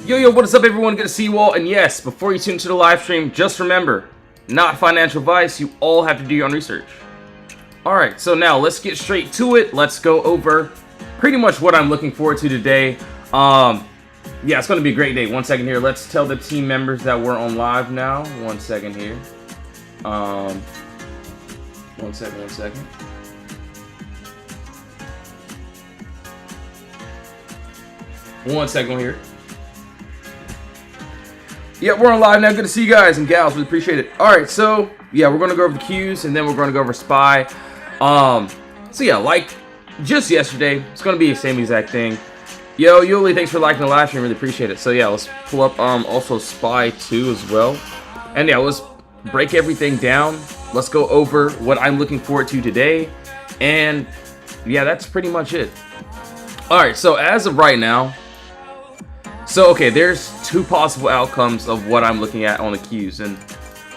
Yo, what is up everyone? Good to see you all. And yes, before you tune into the live stream, just remember, not financial advice. You all have to do your own research. Alright, so now let's get straight to it. Let's go over pretty much what I'm looking forward to today. Yeah, it's going to be a great day. 1 second here. Let's tell the team members that we're on live now. 1 second here. 1 second. 1 second here. Yeah, we're on live now. Good to see you guys and gals. We appreciate it. Alright, so yeah, we're going to go over the Qs and then we're going to go over SPY. So yeah, like just yesterday, it's going to be the same exact thing. Yo, Yuli, thanks for liking the live stream. Really appreciate it. So yeah, let's pull up also SPY 2 as well. And yeah, let's break everything down. Let's go over what I'm looking forward to today. And yeah, that's pretty much it. Alright, so as of right now, so okay, there's two possible outcomes of what I'm looking at on the Qs. And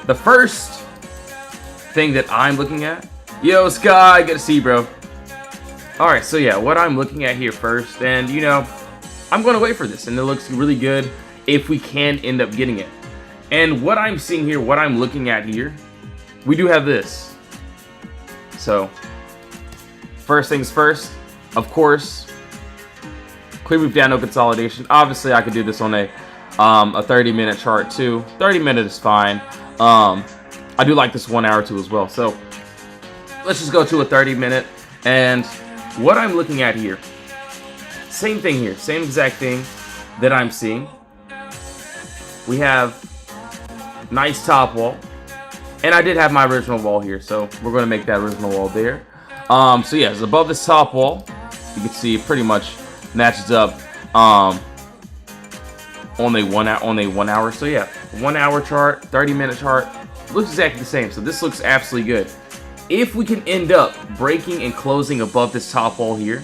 the first thing that I'm looking at, yo Sky, good to see you, bro. Alright, so yeah, what I'm looking at here first, and you know, I'm going to wait for this, and it looks really good if we can end up getting it. And what I'm seeing here, what I'm looking at here, we do have this. So, first things first, of course, clear move down, no consolidation. Obviously, I could do this on a 30-minute chart too. 30 minutes is fine. I do like this 1 hour too as well. So, let's just go to a 30-minute, and what I'm looking at here, same thing here, same exact thing that I'm seeing. We have nice top wall, and I did have my original wall here, so we're going to make that original wall there. So yeah, it's above this top wall. You can see it pretty much matches up on a 1 hour. So yeah, 1 hour chart, 30-minute chart, looks exactly the same. So this looks absolutely good. If we can end up breaking and closing above this top wall here,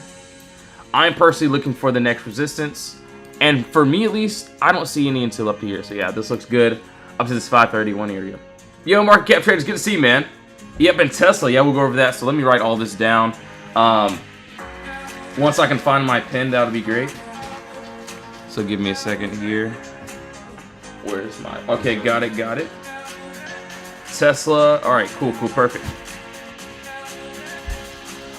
I'm personally looking for the next resistance. And for me at least, I don't see any until up to here. So yeah, this looks good up to this 531 area. Yo, market cap traders, good to see you, man. Yep, and Tesla, yeah, we'll go over that. So let me write all this down. Once I can find my pen, that'll be great. So give me a second here. Where's my... Okay, got it. Tesla. All right, cool, perfect.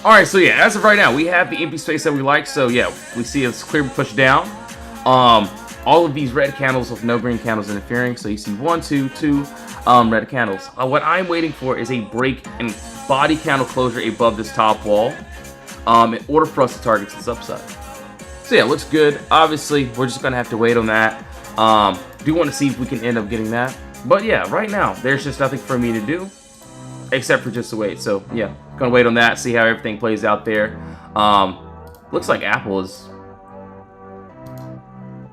Alright, so yeah, as of right now, we have the empty space that we like. So yeah, we see it's clear push down. All of these red candles with no green candles interfering. So you see 1, 2, 2 red candles. What I'm waiting for is a break and body candle closure above this top wall in order for us to target this upside. So yeah, looks good. Obviously, we're just going to have to wait on that. Do want to see if we can end up getting that. But yeah, right now, there's just nothing for me to do except for just to wait. So yeah, gonna wait on that, see how everything plays out there. Looks like Apple is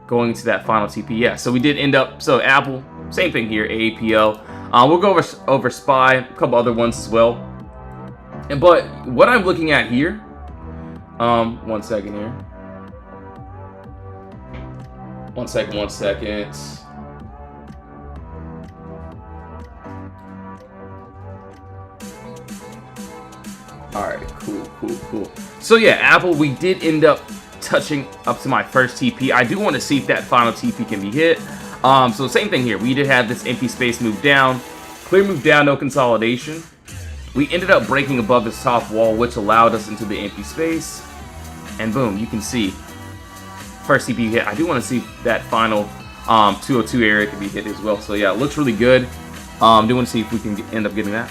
going to that final TP. Yeah, so we did end up, so Apple, same thing here, AAPL. We'll go over SPY, a couple other ones as well. But what I'm looking at here, 1 second here. 1 second. Alright, cool. So yeah, Apple, we did end up touching up to my first TP. I do want to see if that final TP can be hit. So same thing here. We did have this empty space move down. Clear move down, no consolidation. We ended up breaking above this top wall, which allowed us into the empty space. And boom, you can see first TP hit. I do want to see if that final 202 area can be hit as well. So yeah, it looks really good. Do want to see if we can end up getting that.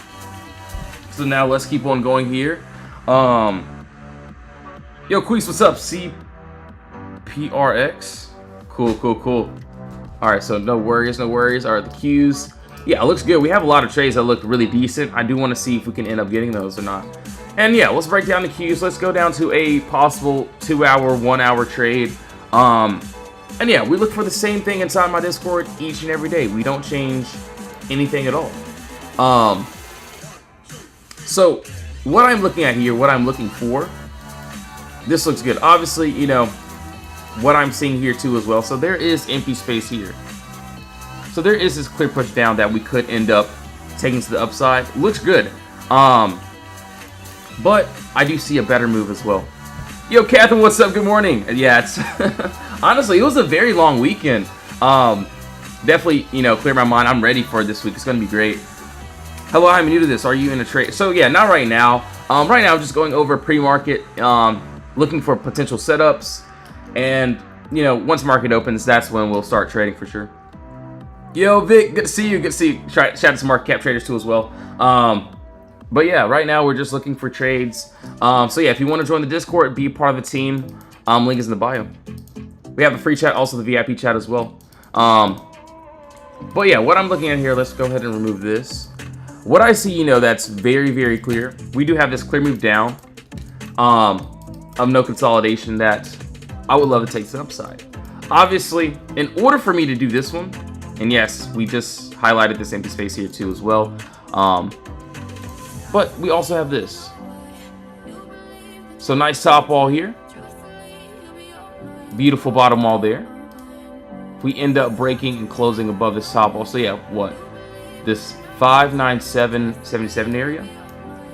So now let's keep on going here. Yo, Queez, what's up? CPRX. Cool. Alright, so no worries. Alright, the Qs. Yeah, it looks good. We have a lot of trades that look really decent. I do want to see if we can end up getting those or not. And yeah, let's break down the Qs. Let's go down to a possible 2 hour, 1 hour trade. And yeah, we look for the same thing inside my Discord each and every day. We don't change anything at all. So what I'm looking at here, what I'm looking for, this looks good. Obviously, you know, what I'm seeing here too as well. So there is empty space here. So there is this clear push down that we could end up taking to the upside. Looks good. But I do see a better move as well. Yo, Catherine, what's up? Good morning. Yeah, it's honestly, it was a very long weekend. Definitely, clear my mind. I'm ready for this week. It's gonna be great. Hello, I'm new to this. Are you in a trade? So yeah, not right now. Right now, I'm just going over pre-market, looking for potential setups, and once market opens, that's when we'll start trading for sure. Yo, Vic, good to see you. Good to see you. Shout out to market cap traders too as well. But yeah, right now we're just looking for trades. So yeah, if you want to join the Discord, be a part of the team, link is in the bio. We have a free chat, also the VIP chat as well. But yeah, what I'm looking at here, let's go ahead and remove this. What I see, that's very, very clear. We do have this clear move down of no consolidation that I would love to take to the upside. Obviously, in order for me to do this one, and yes, we just highlighted this empty space here too as well. But we also have this. So nice top wall here. Beautiful bottom wall there. We end up breaking and closing above this top wall. So yeah, what? This 597.77 area.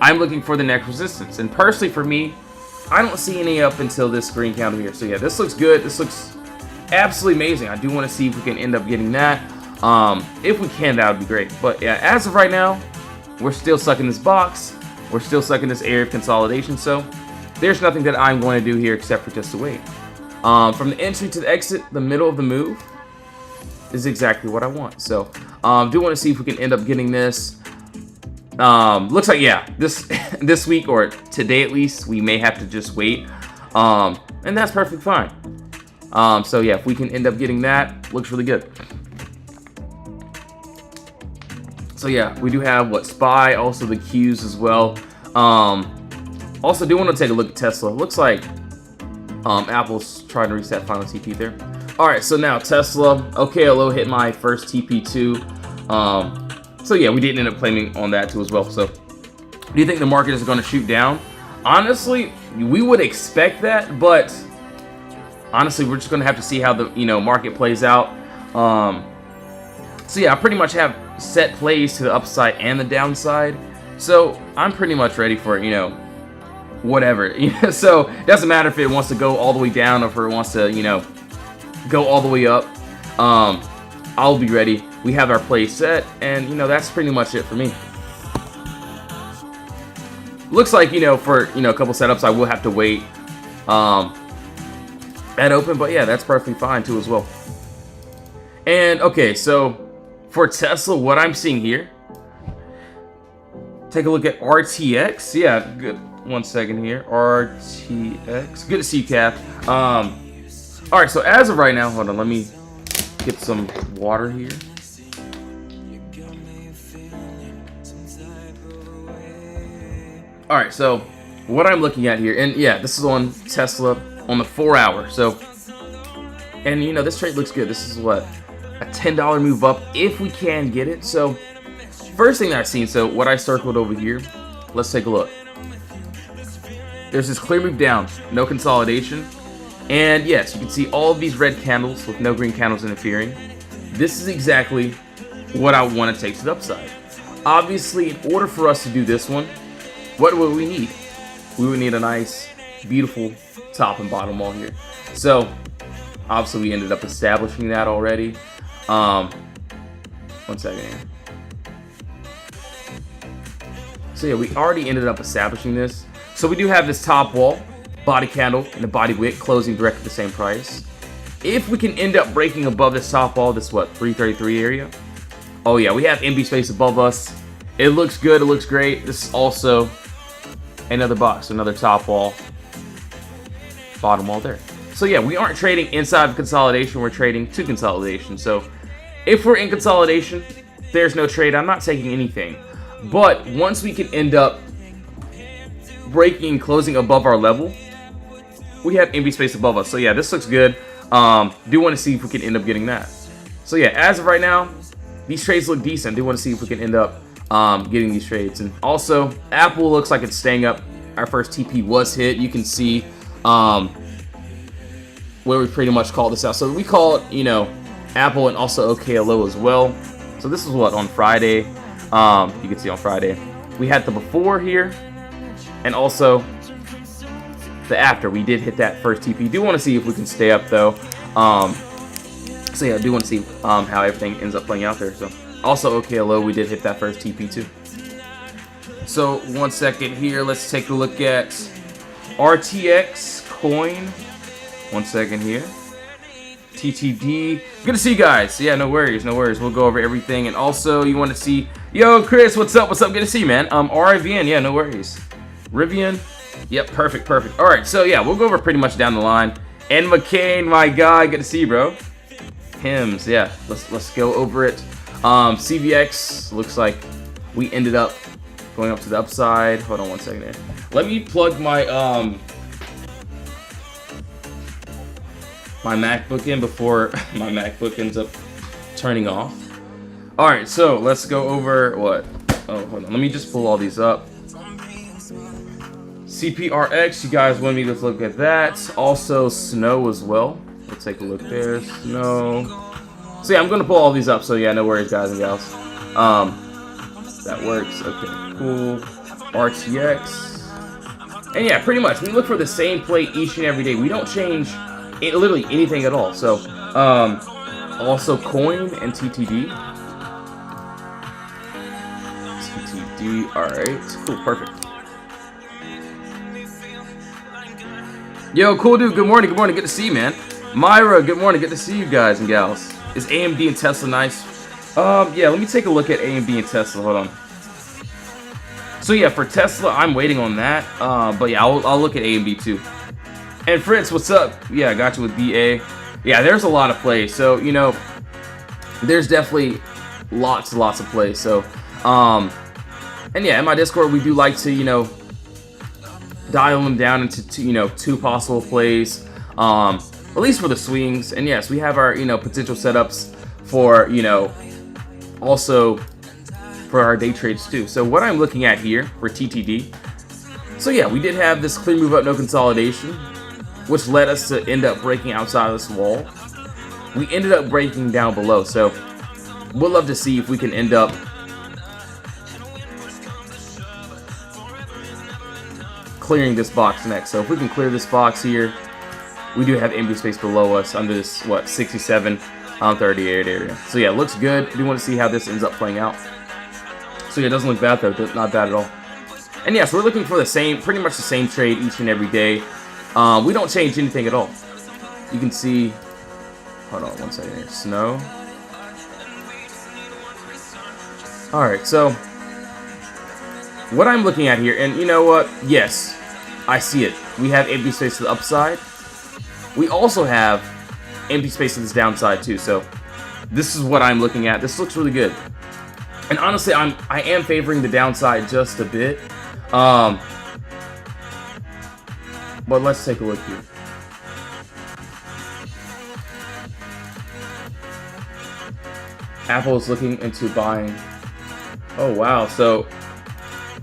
I'm looking for the next resistance. And personally for me, I don't see any up until this green candle here. So yeah, this looks good. This looks absolutely amazing. I do want to see if we can end up getting that. If we can, that would be great. But yeah, as of right now, we're still stuck in this box. We're still stuck in this area of consolidation. So there's nothing that I'm going to do here except for just to wait. From the entry to the exit, the middle of the move is exactly what I want. So do want to see if we can end up getting this. Looks like, yeah, this week or today at least, we may have to just wait. And that's perfectly fine. So yeah, if we can end up getting that, looks really good. So yeah, we do have SPY, also the Qs as well. Also do want to take a look at Tesla. Looks like Apple's trying to reset final TP there. All right, so now Tesla, OKLO hit my first TP2. So yeah, we did end up claiming on that too as well. So do you think the market is going to shoot down? Honestly, we would expect that, but honestly, we're just going to have to see how the market plays out. So yeah, I pretty much have set plays to the upside and the downside. So I'm pretty much ready for whatever. So it doesn't matter if it wants to go all the way down or if it wants to go all the way up. I'll be ready. We have our play set, and that's pretty much it for me. Looks like for a couple setups I will have to wait at open, but yeah, that's perfectly fine too as well. And okay, so for Tesla, what I'm seeing here, take a look at RTX. Yeah, good. 1 second here. RTX. Good to see you, Kath. All right, so as of right now, hold on. Let me get some water here. All right, so what I'm looking at here, and yeah, this is on Tesla on the 4 hour. So, and this trade looks good. This is what, a $10 move up if we can get it. So first thing that I've seen, so what I circled over here, let's take a look. There's this clear move down, no consolidation. And yes, you can see all of these red candles with no green candles interfering. This is exactly what I want to take to the upside. Obviously, in order for us to do this one, what would we need? We would need a nice, beautiful top and bottom wall here. So obviously we ended up establishing that already. 1 second here. So yeah, we already ended up establishing this. So we do have this top wall, body candle, and a body wick closing directly at the same price. If we can end up breaking above this top wall, this what, 333 area? Oh yeah, we have empty space above us. It looks good, it looks great. This is also another box, another top wall, bottom wall there. So yeah, we aren't trading inside of consolidation, we're trading to consolidation. So if we're in consolidation, there's no trade. I'm not taking anything. But once we can end up breaking and closing above our level, we have empty space above us. So yeah, this looks good. Do want to see if we can end up getting that. So yeah, as of right now, these trades look decent. Do want to see if we can end up getting these trades. And also, Apple looks like it's staying up. Our first TP was hit. You can see where we pretty much called this out. So we call it, Apple and also OKLO as well. So this is what, on Friday. You can see on Friday. We had the before here. And also the after. We did hit that first TP. Do want to see if we can stay up though. So yeah, I do want to see how everything ends up playing out there. So also OKLO, we did hit that first TP too. So 1 second here, let's take a look at RTX coin. 1 second here. TTD. Good to see you guys. Yeah, no worries, no worries. We'll go over everything. And also, you want to see, yo, Chris, what's up? What's up? Good to see you, man. RIVN, yeah, no worries. Rivian, yep, perfect, perfect. All right, so yeah, we'll go over pretty much down the line. And McCain, my guy, good to see you, bro. Hymns, yeah, let's go over it. CVX looks like we ended up going up to the upside. Hold on 1 second here. Let me plug my my MacBook in before my MacBook ends up turning off. All right, so let's go over what? Oh, hold on. Let me just pull all these up. CPRX, you guys want me to look at that. Also, Snow as well. Let's take a look there. Snow. So yeah, I'm gonna pull all these up. So yeah, no worries, guys and gals. That works. Okay, cool. RTX. And yeah, pretty much we look for the same play each and every day. We don't change literally anything at all. So also coin and TTD. TTD. All right. Cool. Perfect. Yo, cool dude. Good morning. Good morning. Good to see you, man. Myra. Good morning. Good to see you guys and gals. Is AMD and Tesla nice? Yeah. Let me take a look at AMD and Tesla. Hold on. So yeah, for Tesla, I'm waiting on that. But yeah, I'll look at AMD too. And Fritz, what's up? Yeah, I got you with BA. Yeah, there's a lot of plays. So, you know, there's definitely lots of plays. So, and yeah, in my Discord, we do like to, you know, dial them down into, two possible plays, at least for the swings. And yes, we have our, potential setups for, also for our day trades too. So what I'm looking at here for TTD. So yeah, we did have this clear move up, no consolidation, which led us to end up breaking outside of this wall. We ended up breaking down below, so we'll love to see if we can end up clearing this box next. So if we can clear this box here, we do have empty space below us under this, 67, 38 area. So yeah, it looks good. We want to see how this ends up playing out. So yeah, it doesn't look bad though, not bad at all. And yeah, so we're looking for pretty much the same trade each and every day. We don't change anything at all. You can see, hold on 1 second here, Snow. All right, so what I'm looking at here, and you know what? Yes, I see it. We have empty space to the upside. We also have empty space to this downside too. So this is what I'm looking at. This looks really good. And honestly, I am favoring the downside just a bit. But let's take a look here. Apple is looking into buying. Oh wow! So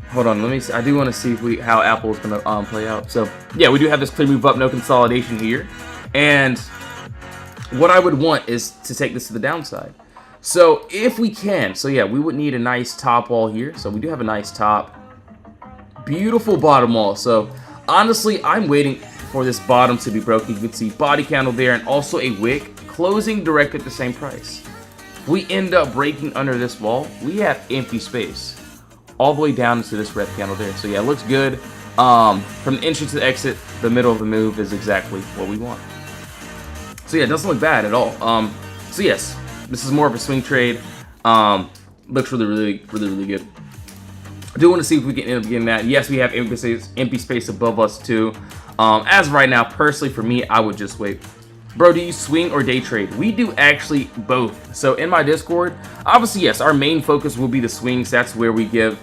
hold on, let me see. I do want to see if how Apple is going to play out. So yeah, we do have this clear move up, no consolidation here, and what I would want is to take this to the downside. So if we can, so yeah, we would need a nice top wall here. So we do have a nice top, beautiful bottom wall. So honestly, I'm waiting for this bottom to be broken. You can see body candle there and also a wick closing direct at the same price. If we end up breaking under this wall, we have empty space all the way down into this red candle there. So yeah, it looks good. From the entry to the exit, the middle of the move is exactly what we want. So yeah, it doesn't look bad at all. So yes, this is more of a swing trade. Looks really good. I do want to see if we can end up getting that. Yes, we have empty space above us too. As of right now, personally for me, I would just wait. Bro, do you swing or day trade? We do actually both. So in my Discord, obviously yes, our main focus will be the swings. That's where we get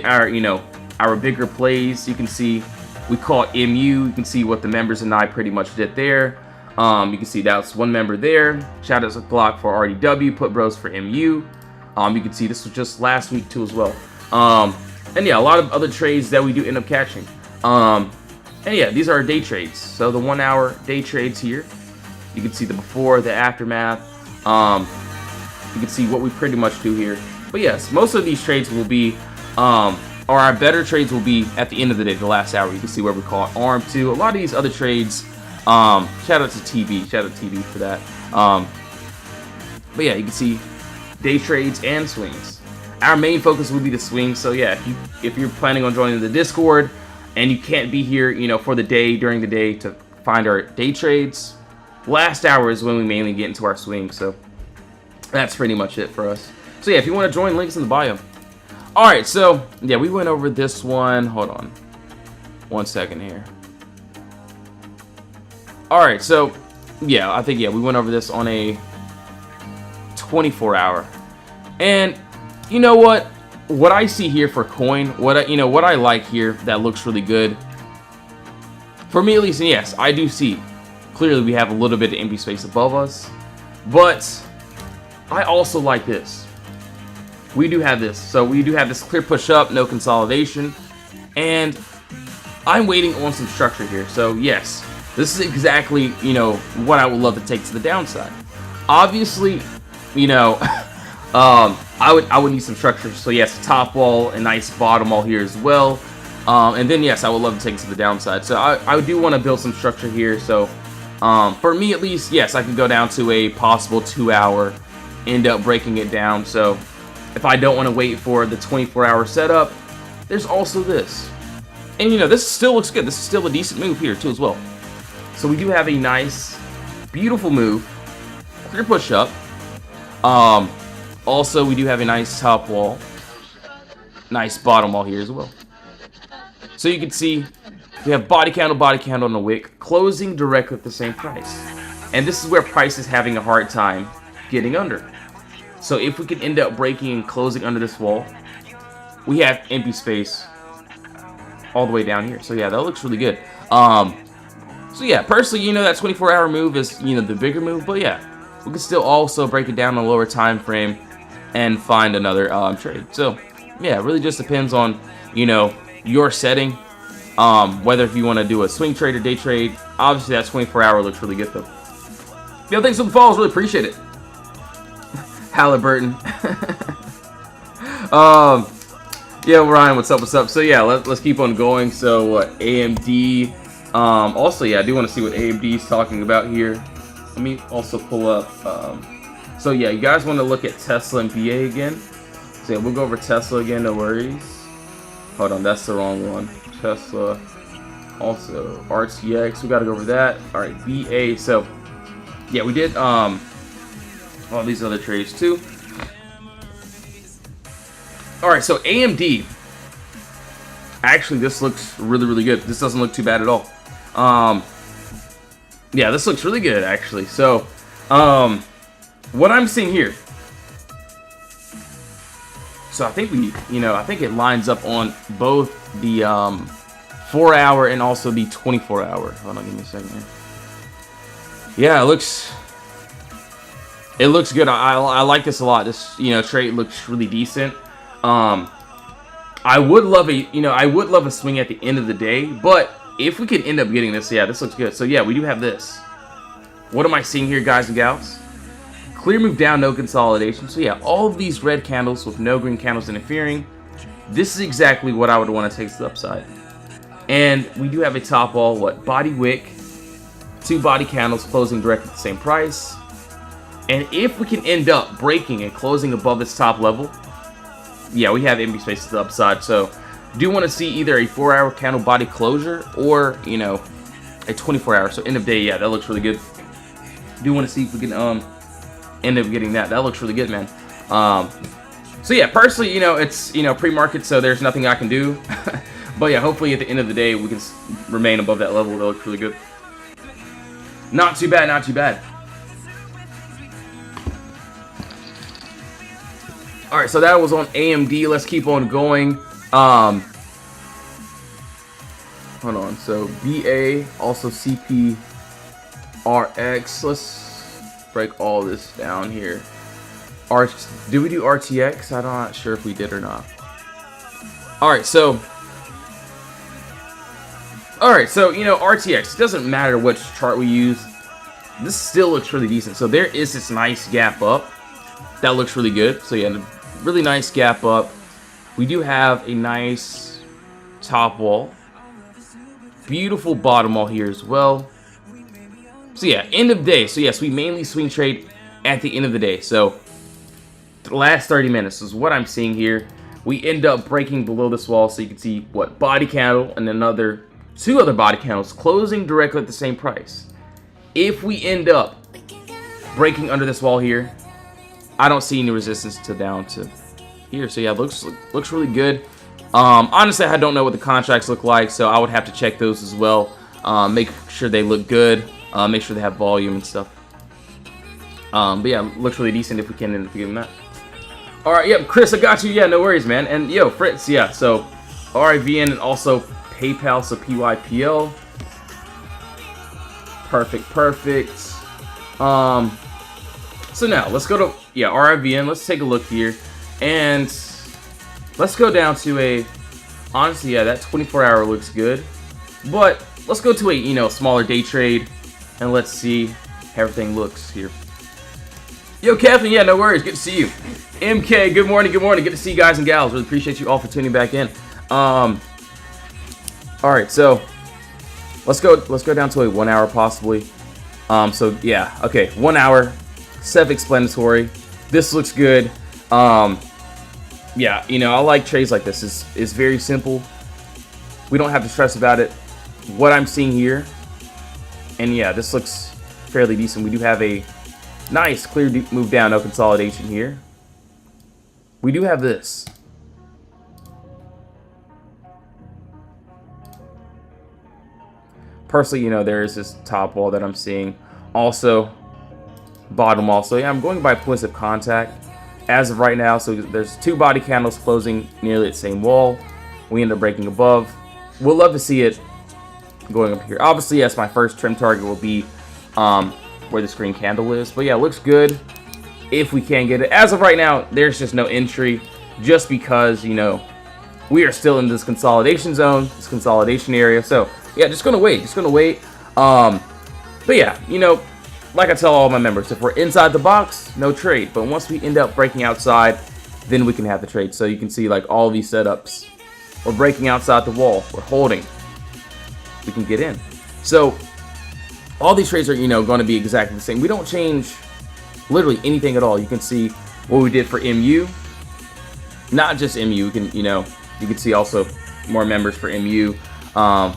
our, our bigger plays. You can see we call it MU. You can see what the members and I pretty much did there. You can see that's one member there. Shout out to Glock for RDW, Put Bros for MU. You can see this was just last week too as well. And yeah, a lot of other trades that we do end up catching. And yeah, these are our day trades. So the 1 hour day trades here. You can see the before, the aftermath. You can see what we pretty much do here. But yes, most of these trades will be or our better trades will be at the end of the day, the last hour. You can see where we call it arm 2. A lot of these other trades, shout out to TV, shout out to TV for that. But yeah, you can see day trades and swings. Our main focus will be the swings. So yeah, if you're planning on joining the Discord and you can't be here, you know, for the day, during the day to find our day trades, last hour is when we mainly get into our swings. So that's pretty much it for us. So yeah, if you want to join, links in the bio. Alright, so yeah, we went over this one. Hold on 1 second here. Alright, so yeah, I think we went over this on a 24 hour. And you know what I see here for coin, what I like here that looks really good for me, at least. And yes, I do see clearly we have a little bit of empty space above us, but I also like this. We do have this. So we do have this clear push up, no consolidation, and I'm waiting on some structure here. So yes, this is exactly, you know, what I would love to take to the downside. Obviously, you know, I would need some structure. So yes, top wall, a nice bottom wall here as well. And then yes, I would love to take it to the downside. So I do want to build some structure here. So for me at least, yes, I can go down to a possible 2 hour, end up breaking it down. So if I don't want to wait for the 24-hour setup, there's also this. And you know, this still looks good. This is still a decent move here too as well. So we do have a nice, beautiful move. Clear push up. Also, we do have a nice top wall. Nice bottom wall here as well. So you can see we have body candle on the wick, closing directly at the same price. And this is where price is having a hard time getting under. So if we can end up breaking and closing under this wall, we have empty space all the way down here. So yeah, that looks really good. So yeah, personally, you know, that 24-hour move is, you know, the bigger move. But yeah, we can still also break it down on a lower time frame and find another trade. So yeah, it really just depends on, you know, your setting. Whether if you want to do a swing trade or day trade. Obviously, that 24-hour looks really good though. Yo, thanks for the follows. Really appreciate it. Halliburton. Yeah, Ryan, what's up? So yeah, let's keep on going. So what, AMD, also yeah, I do want to see what AMD is talking about here. Let me also pull up, so yeah, you guys want to look at Tesla and BA again. So yeah, we'll go over Tesla again, no worries. Hold on, that's the wrong one. Tesla, also RTX, we got to go over that. All right, BA, so yeah, we did, all these other trades too. Alright, so AMD. Actually, this looks really good. This doesn't look too bad at all. Yeah, this looks really good actually. So, what I'm seeing here. So I think I think it lines up on both the 4-hour and also the 24-hour. Hold on, give me a second here. Yeah, it looks good. I like this a lot. This, you know, trade looks really decent. I would love a swing at the end of the day, but if we could end up getting this, yeah, this looks good. So yeah, we do have this. What am I seeing here, guys and gals? Clear move down, no consolidation. So yeah, all of these red candles with no green candles interfering. This is exactly what I would want to take to the upside. And we do have a top wall, body wick, 2 body candles closing directly at the same price. And if we can end up breaking and closing above this top level, yeah, we have empty space to the upside. So do want to see either a 4-hour candle body closure or, you know, a 24-hour. So end of day, yeah, that looks really good. Do want to see if we can end up getting that. That looks really good, man. So yeah, personally, you know, it's, you know, pre-market, so there's nothing I can do. But yeah, hopefully at the end of the day we can remain above that level. That looks really good. Not too bad, not too bad. Alright, so that was on AMD. Let's keep on going. Hold on. So BA, also CPRX. Let's break all this down here. Did we do RTX? I'm not sure if we did or not. Alright, so you know, RTX, it doesn't matter which chart we use. This still looks really decent. So there is this nice gap up. That looks really good. So yeah, really nice gap up. We do have a nice top wall. Beautiful bottom wall here as well. So yeah, end of day. So yes, we mainly swing trade at the end of the day. So the last 30 minutes is what I'm seeing here. We end up breaking below this wall, so you can see what body candle and another 2 other body candles closing directly at the same price. If we end up breaking under this wall here, I don't see any resistance to down to here. So yeah, looks really good. Honestly, I don't know what the contracts look like, so I would have to check those as well. Make sure they look good. Make sure they have volume and stuff. But yeah, looks really decent if we can end up getting that. All right, yep, Chris, I got you. Yeah, no worries, man. And yo, Fritz, yeah. So RIVN and also PayPal, so PYPL. Perfect. So now let's go to RIVN. Let's take a look here, and let's go down to a. Honestly, yeah, that 24-hour looks good, but let's go to a smaller day trade, and let's see how everything looks here. Yo, Kathleen, yeah, no worries. Good to see you. MK, good morning. Good to see you guys and gals. Really appreciate you all for tuning back in. All right, so let's go down to a 1 hour possibly. So yeah, okay, 1 hour, self-explanatory. This looks good. Yeah, I like trades like this. It's very simple. We don't have to stress about it. What I'm seeing here, and yeah, this looks fairly decent. We do have a nice clear move down, no consolidation here. We do have this. Personally, there is this top wall that I'm seeing. Also, bottom wall. So yeah, I'm going by points of contact as of right now. So there's 2 body candles closing nearly at the same wall. We end up breaking above. We'll love to see it going up here. Obviously, yes, my first trim target will be where this green candle is. But yeah, it looks good if we can get it. As of right now, there's just no entry, just because we are still in this consolidation zone, this consolidation area. So yeah, just gonna wait. But yeah, like I tell all my members, if we're inside the box, no trade. But once we end up breaking outside, then we can have the trade. So you can see like all these setups. We're breaking outside the wall. We're holding. We can get in. So all these trades are, going to be exactly the same. We don't change literally anything at all. You can see what we did for MU. Not just MU. You can, you can see also more members for MU. Caught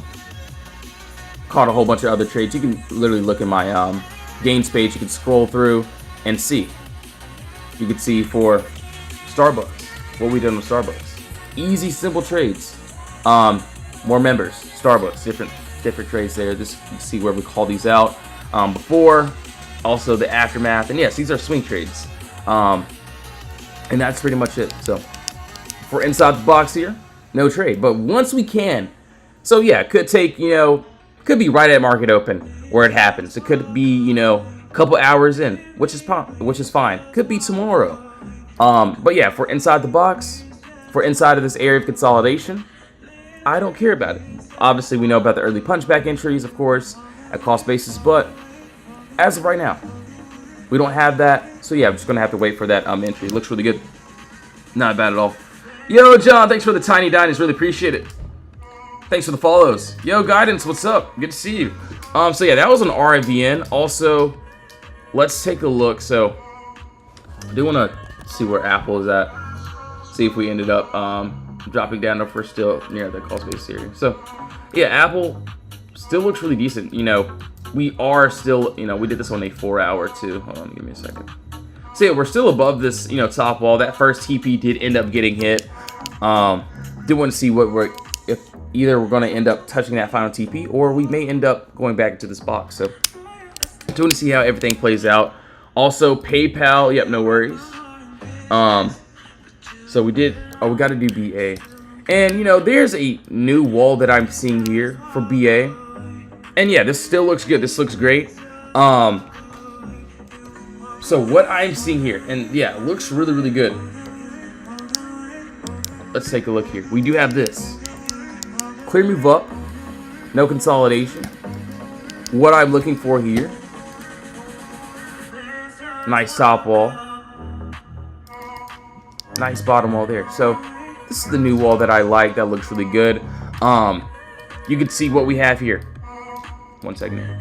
a whole bunch of other trades. You can literally look in my gains page. You can scroll through and see. You can see for Starbucks what we did with Starbucks. Easy, simple trades. More members, Starbucks, different trades there. Just see where we call these out before. Also the aftermath, and yes, these are swing trades. And that's pretty much it. So for inside the box here, no trade. But once we can, so yeah, it could take could be right at market open where it happens. It could be a couple hours in, which is fine. Could be tomorrow. But yeah, for inside the box, for inside of this area of consolidation, I don't care about it. Obviously, we know about the early punchback entries, of course, at cost basis, but as of right now, we don't have that. So yeah, I'm just gonna have to wait for that entry. It looks really good. Not bad at all. Yo, John, thanks for the tiny diners. Really appreciate it. Thanks for the follows. Yo, Guidance, what's up? Good to see you. So yeah, that was an RIVN. Also, let's take a look. So I do want to see where Apple is at. See if we ended up dropping down if we're still near the cost base area. So yeah, Apple still looks really decent. We are still, we did this on a 4 hour too. Hold on, give me a second. So yeah, we're still above this, top wall. That first TP did end up getting hit. Did want to see if either we're going to end up touching that final TP, or we may end up going back into this box. So do want to see how everything plays out. Also, PayPal, yep, no worries. So we got to do BA. And, there's a new wall that I'm seeing here for BA. And yeah, this still looks good. This looks great. So what I'm seeing here, and yeah, it looks really, really good. Let's take a look here. We do have this. Clear move up. No consolidation. What I'm looking for here. Nice top wall. Nice bottom wall there. So this is the new wall that I like. That looks really good. You can see what we have here. 1 second here.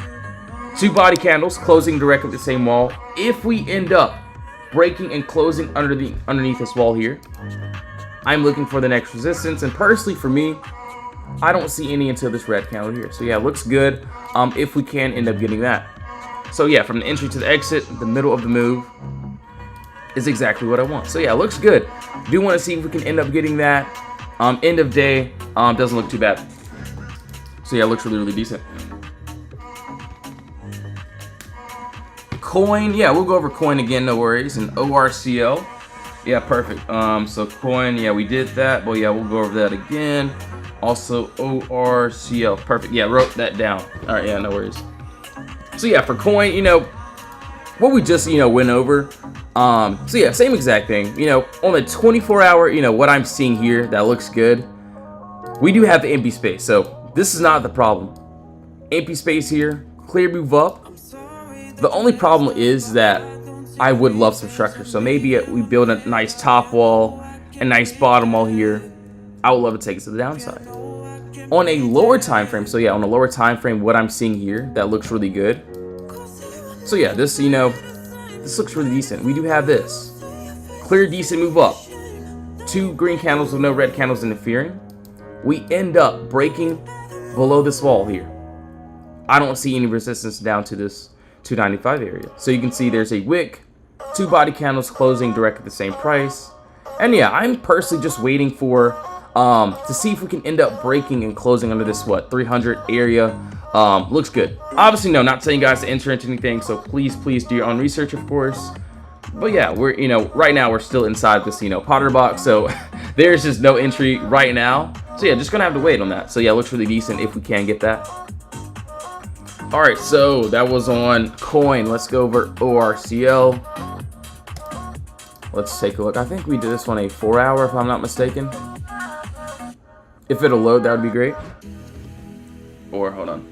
2 body candles closing directly the same wall. If we end up breaking and closing underneath this wall here, I'm looking for the next resistance, and personally for me, I don't see any until this red candle here. So yeah, it looks good if we can end up getting that. So yeah, from the entry to the exit, the middle of the move is exactly what I want. So yeah, it looks good. Do want to see if we can end up getting that. End of day, doesn't look too bad. So yeah, it looks really, really decent. Coin, yeah, we'll go over coin again, no worries. And ORCL, yeah, perfect. So coin, yeah, we did that, but yeah, we'll go over that again. Also ORCL, perfect. Yeah, wrote that down. All right, yeah, no worries. So yeah, for coin, you know, what we just, you know, went over. So yeah, same exact thing. You know, on the 24-hour, you know, what I'm seeing here that looks good. We do have the empty space, so this is not the problem. Empty space here, clear move up. The only problem is that I would love some structure. So maybe we build a nice top wall, a nice bottom wall here. I would love to take it to the downside. On a lower time frame, so yeah, on a lower time frame, what I'm seeing here, that looks really good. So yeah, this, you know, this looks really decent. We do have this. Clear, decent move up. 2 green candles with no red candles interfering. We end up breaking below this wall here. I don't see any resistance down to this 295 area. So you can see there's a wick, 2 body candles closing directly at the same price. And yeah, I'm personally just waiting for to see if we can end up breaking and closing under this 300 area. Looks good. Obviously, no, not telling you guys to enter into anything, so please do your own research, of course. But yeah, we're, you know, right now we're still inside this, you know, Potter box, so there's just no entry right now. So yeah, just gonna have to wait on that. So yeah, looks really decent if we can get that. All right, so that was on coin. Let's go over ORCL. Let's take a look. I think we did this one a 4-hour, if I'm not mistaken. If it'll load, that would be great. Or hold on.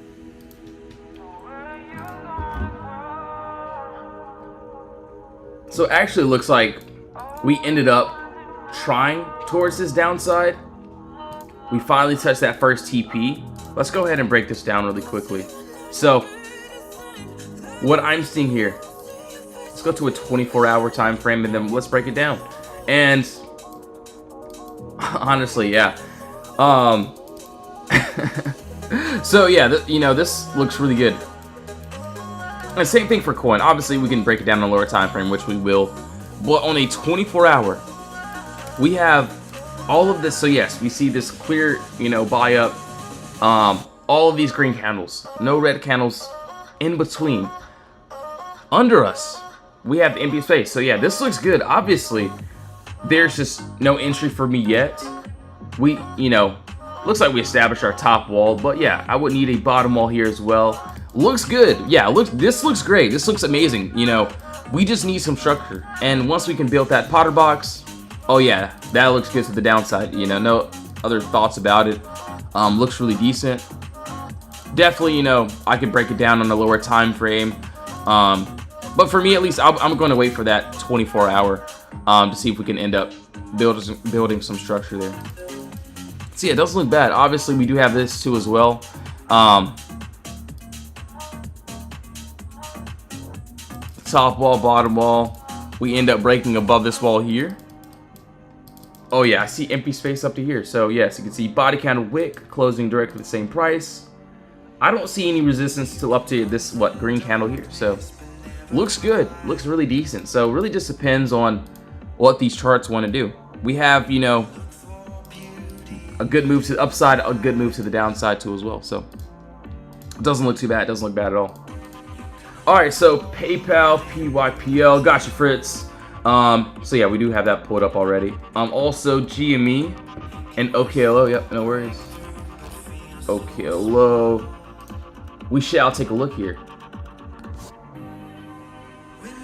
So it actually looks like we ended up trying towards this downside. We finally touched that first TP. Let's go ahead and break this down really quickly. So what I'm seeing here, let's go to a 24-hour time frame and then let's break it down. And honestly, yeah. So yeah, you know, this looks really good. And same thing for coin. Obviously, we can break it down on a lower time frame, which we will. But on a 24-hour, we have all of this. So yes, we see this clear, you know, buy up. All of these green candles, no red candles in between. Under us, we have the empty space. So yeah, this looks good. Obviously, there's just no entry for me yet. We, you know, looks like we established our top wall, but yeah, I would need a bottom wall here as well. Looks good. Yeah, this looks great. This looks amazing. You know, we just need some structure. And once we can build that Potter box, oh yeah, that looks good to the downside. You know, no other thoughts about it. Looks really decent. Definitely, you know, I could break it down on a lower time frame. But for me, at least, I'm going to wait for that 24-hour to see if we can end up building some structure there. So yeah, it doesn't look bad. Obviously, we do have this too as well. Top wall, bottom wall. We end up breaking above this wall here. Oh yeah, I see empty space up to here. So yes, you can see body candle wick closing directly the same price. I don't see any resistance till up to this green candle here. So looks good, looks really decent. So really just depends on what these charts want to do. We have, you know, a good move to the upside, a good move to the downside too as well. So it doesn't look too bad. It doesn't look bad at all. All right, so PayPal, PYPL, gotcha Fritz. So yeah, we do have that pulled up already. Also GME and OKLO. Yep, no worries. OKLO. We shall take a look here.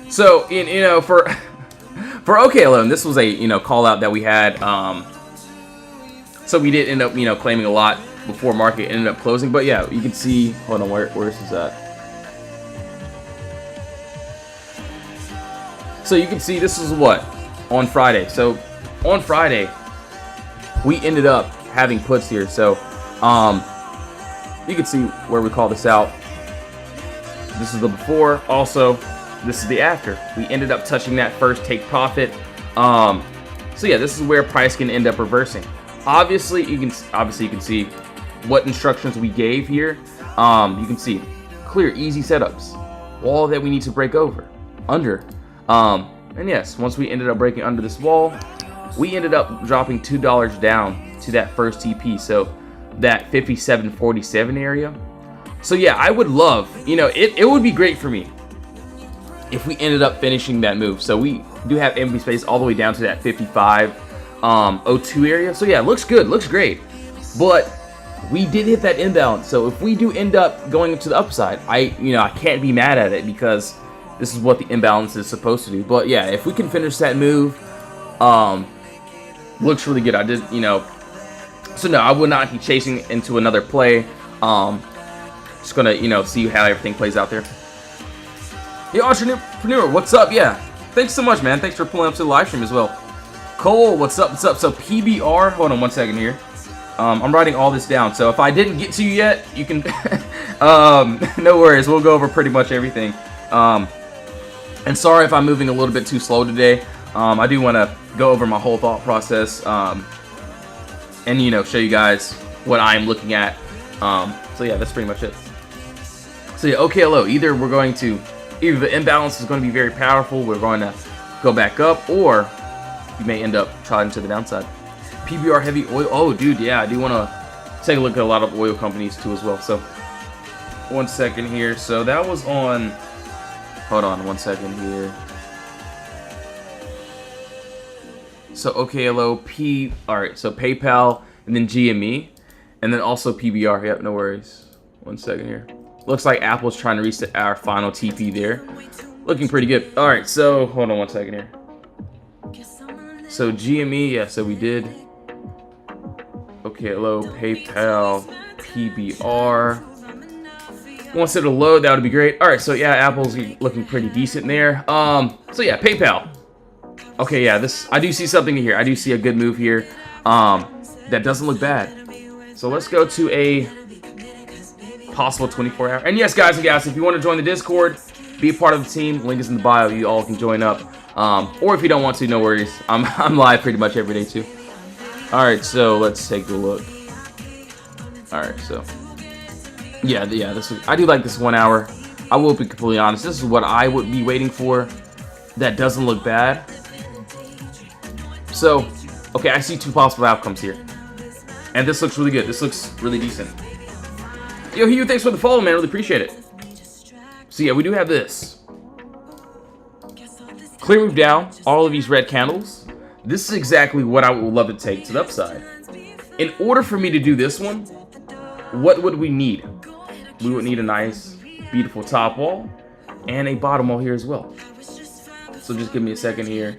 So you know, for OKLO, this was a, you know, call out that we had. So we did end up, you know, claiming a lot before market ended up closing. But yeah, you can see. Hold on, where's this at? So you can see this is what on Friday. So on Friday, we ended up having puts here. So you can see where we call this out. This is the before. Also, this is the after. We ended up touching that first take profit. So yeah, this is where price can end up reversing. Obviously, you can see what instructions we gave here. You can see clear, easy setups. Wall that we need to break over, under. And yes, once we ended up breaking under this wall, we ended up dropping $2 down to that first TP. So that 57.47 area. So yeah, I would love, it would be great for me if we ended up finishing that move. So we do have empty space all the way down to that 55.02 area. So yeah, looks good, looks great. But we did hit that imbalance. So if we do end up going to the upside, I can't be mad at it because this is what the imbalance is supposed to do. But yeah, if we can finish that move, looks really good. I did, so no, I will not be chasing into another play. Just gonna, see how everything plays out there. Hey, Entrepreneur, what's up? Yeah, thanks so much, man. Thanks for pulling up to the live stream as well. Cole, what's up? What's up? So PBR, hold on one second here. I'm writing all this down, so if I didn't get to you yet, you can, no worries. We'll go over pretty much everything. And sorry if I'm moving a little bit too slow today. I do want to go over my whole thought process, and show you guys what I'm looking at. So yeah, that's pretty much it. So yeah, OKLO, either the imbalance is going to be very powerful, we're going to go back up, or you may end up trotting to the downside. PBR heavy oil. Oh, dude, yeah, I do want to take a look at a lot of oil companies too as well. So, one second here. So that was on. Hold on, one second here. So OKLO All right, so PayPal and then GME, and then also PBR. Yep, no worries. One second here. Looks like Apple's trying to reset our final TP there. Looking pretty good. All right, so hold on one second here. So GME, yeah, so we did. OKLO, PayPal, PBR. Once it'll load, that would be great. All right, so yeah, Apple's looking pretty decent there. So yeah, PayPal. Okay, yeah, I do see something here. I do see a good move here. That doesn't look bad. So let's go to a possible 24-hour. And yes, guys and gals, if you want to join the Discord, be a part of the team. Link is in the bio. You all can join up. Or if you don't want to, no worries. I'm live pretty much every day too. All right, so let's take a look. All right, so yeah. I do like this 1 hour. I will be completely honest. This is what I would be waiting for. That doesn't look bad. So, okay, I see two possible outcomes here, and this looks really good. This looks really decent. Yo, Hugh, thanks for the follow, man. Really appreciate it. So yeah, we do have this. Clear move down, all of these red candles. This is exactly what I would love to take to the upside. In order for me to do this one, what would we need? We would need a nice, beautiful top wall and a bottom wall here as well. So just give me a second here.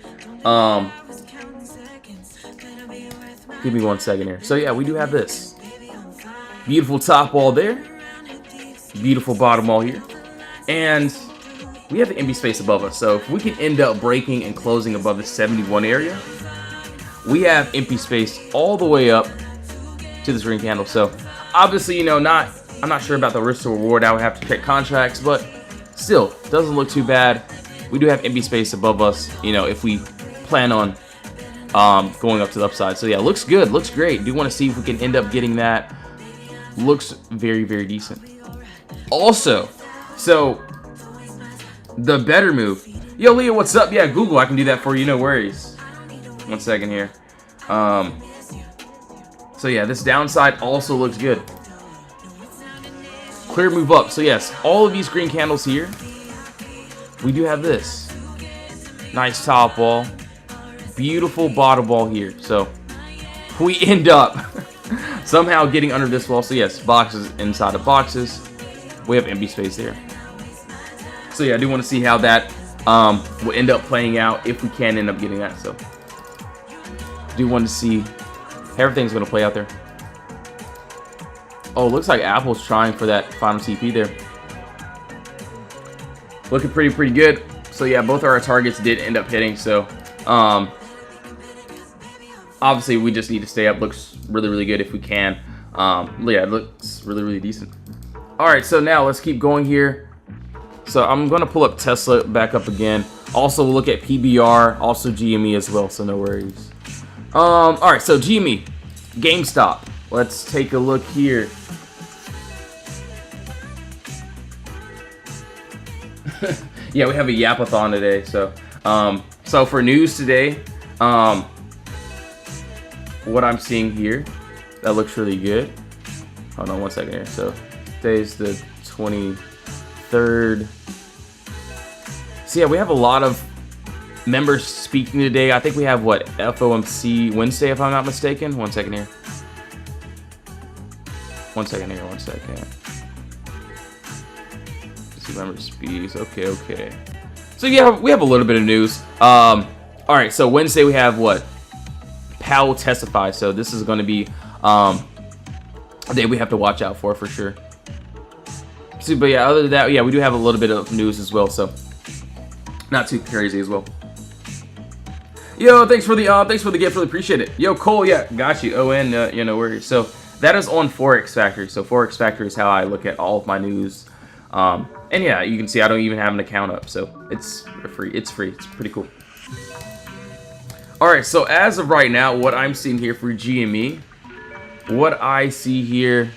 Give me 1 second here. So yeah, we do have this. Beautiful top wall there. Beautiful bottom wall here. And we have the empty space above us. So if we can end up breaking and closing above the 71 area, we have empty space all the way up to this green candle. So obviously, I'm not sure about the risk to reward. I would have to check contracts, but still doesn't look too bad. We do have empty space above us, if we plan on going up to the upside. So yeah, looks good, looks great. Do want to see if we can end up getting that. Looks very, very decent. Also, so the better move. Yo, Leah, what's up? Yeah, Google, I can do that for you, no worries. 1 second here. So yeah, this downside also looks good. Clear move up. So yes, all of these green candles here, we do have this. Nice top wall. Beautiful bottom wall here. So we end up somehow getting under this wall. So yes, boxes inside of boxes. We have empty space there. So yeah, I do want to see how that will end up playing out if we can end up getting that. So do want to see how everything's going to play out there. Oh, looks like Apple's trying for that final TP there. Looking pretty good. So yeah, both of our targets did end up hitting. So Obviously, we just need to stay up. Looks really, really good if we can. Yeah, it looks really, really decent. All right, so now let's keep going here. So I'm going to pull up Tesla back up again. Also, we'll look at PBR, also GME as well, so no worries. All right, so GME, GameStop. Let's take a look here. Yeah, we have a Yapathon today. So for news today, what I'm seeing here, that looks really good. Hold on one second here. So today's the 23rd. So yeah, we have a lot of members speaking today. I think we have what, FOMC Wednesday, if I'm not mistaken. One second here. One second. See members speaks. Okay. So yeah, we have a little bit of news. All right, so Wednesday we have what? Powell testify. So this is going to be a day we have to watch out for sure. So, but yeah, other than that, yeah, we do have a little bit of news as well. So not too crazy as well. Yo, thanks for the gift. Really appreciate it. Yo, Cole, yeah, got you. You know, worries. So that is on Forex Factory. So Forex Factory is how I look at all of my news. And yeah, you can see I don't even have an account up, so it's free. It's pretty cool. All right, so as of right now, what I'm seeing here for GME, what I see here,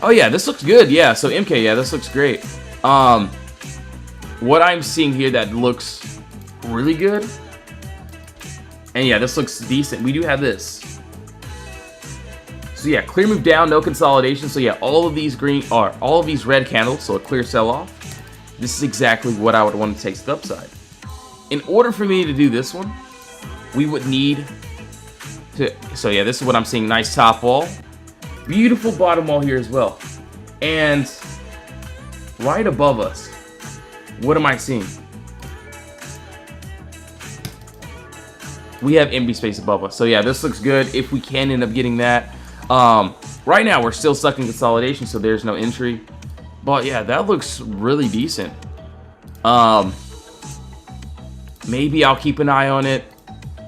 oh yeah, this looks good. Yeah, so MK, yeah, this looks great. What I'm seeing here that looks really good, and yeah, this looks decent. We do have this. So yeah, clear move down, no consolidation. So yeah, all of these red candles, so a clear sell-off. This is exactly what I would want to take to the upside. In order for me to do this one, we would need to, so yeah, this is what I'm seeing. Nice top wall, beautiful bottom wall here as well. And right above us, what am I seeing? We have empty space above us. So yeah, this looks good if we can end up getting that. Right now we're still stuck in consolidation, so there's no entry. But yeah, that looks really decent. Maybe I'll keep an eye on it.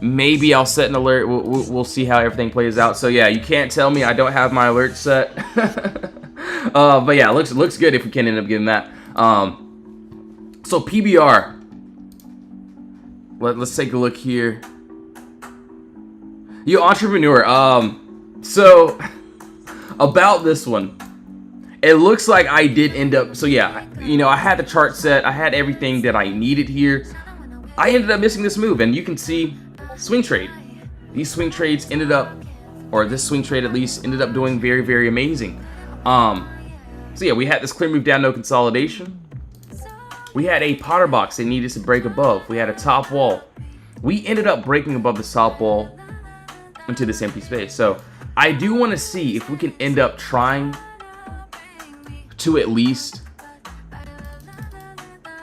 Maybe I'll set an alert. We'll see how everything plays out. So yeah, you can't tell me I don't have my alert set. But yeah, it looks good if we can end up getting that. So PBR. Let's take a look here. You entrepreneur. So about this one, it looks like I did end up. So yeah, you know, I had the chart set. I had everything that I needed here. I ended up missing this move, and you can see swing trade. These swing trades ended up, or this swing trade at least, ended up doing very, very amazing. So yeah, we had this clear move down, no consolidation. We had a Potter box that needed to break above. We had a top wall. We ended up breaking above the top wall into this empty space. So I do want to see if we can end up trying to at least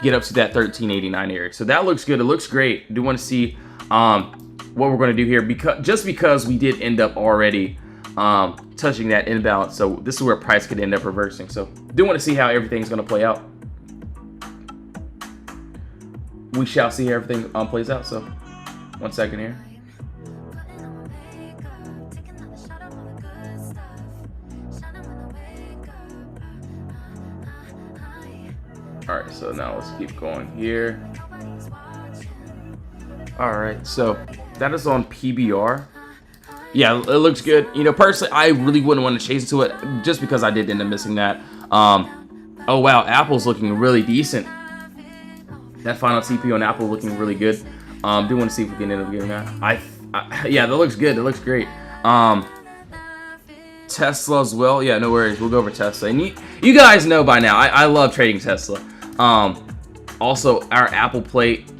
get up to that 1389 area. So that looks good. It looks great. I do want to see what we're going to do here, because we did end up already touching that imbalance. So this is where price could end up reversing. So do want to see how everything's going to play out. We shall see how everything plays out. So 1 second here. Alright, so now let's keep going here. Alright, so that is on PBR. Yeah, it looks good. You know, personally, I really wouldn't want to chase into it just because I did end up missing that. Oh wow, Apple's looking really decent. That final TP on Apple looking really good. Do want to see if we can end up getting that. Yeah, that looks good. That looks great. Tesla as well. Yeah, no worries. We'll go over Tesla. And you guys know by now, I love trading Tesla. Also, our Apple plate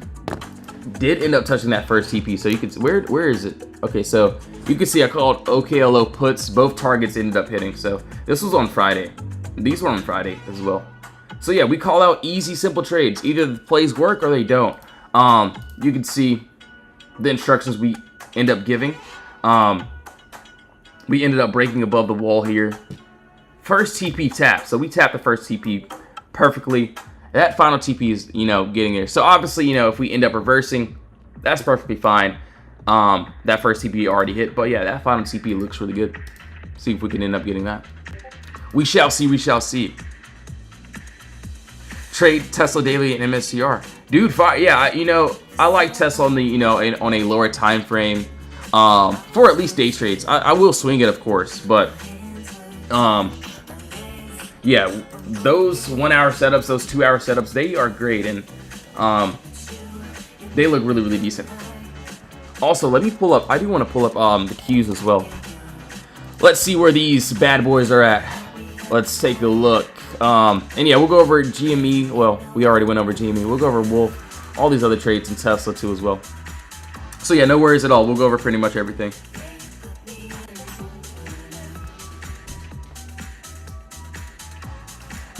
did end up touching that first TP. So you can see, where is it? Okay, so you can see I called OKLO puts. Both targets ended up hitting. So this was on Friday. These were on Friday as well. So yeah, we call out easy, simple trades. Either the plays work or they don't. You can see the instructions we end up giving. We ended up breaking above the wall here. First TP tap. So we tapped the first TP perfectly. That final TP is, you know, getting there. So obviously, you know, if we end up reversing, that's perfectly fine. That first CP already hit, but yeah, that final CP looks really good. See if we can end up getting that. We shall see, we shall see. Trade Tesla daily and MSCR. Dude, yeah, you know, I like Tesla on the, you know, on a lower time frame, for at least day trades. I will swing it, of course, but yeah, those 1 hour setups, those 2 hour setups, they are great, and they look really, really decent. Also, let me pull up, I do want to pull up the queues as well. Let's see where these bad boys are at. Let's take a look. And yeah, we'll go over GME. Well, we already went over GME. We'll go over Wolf, all these other trades, and Tesla too as well. So yeah, no worries at all. We'll go over pretty much everything.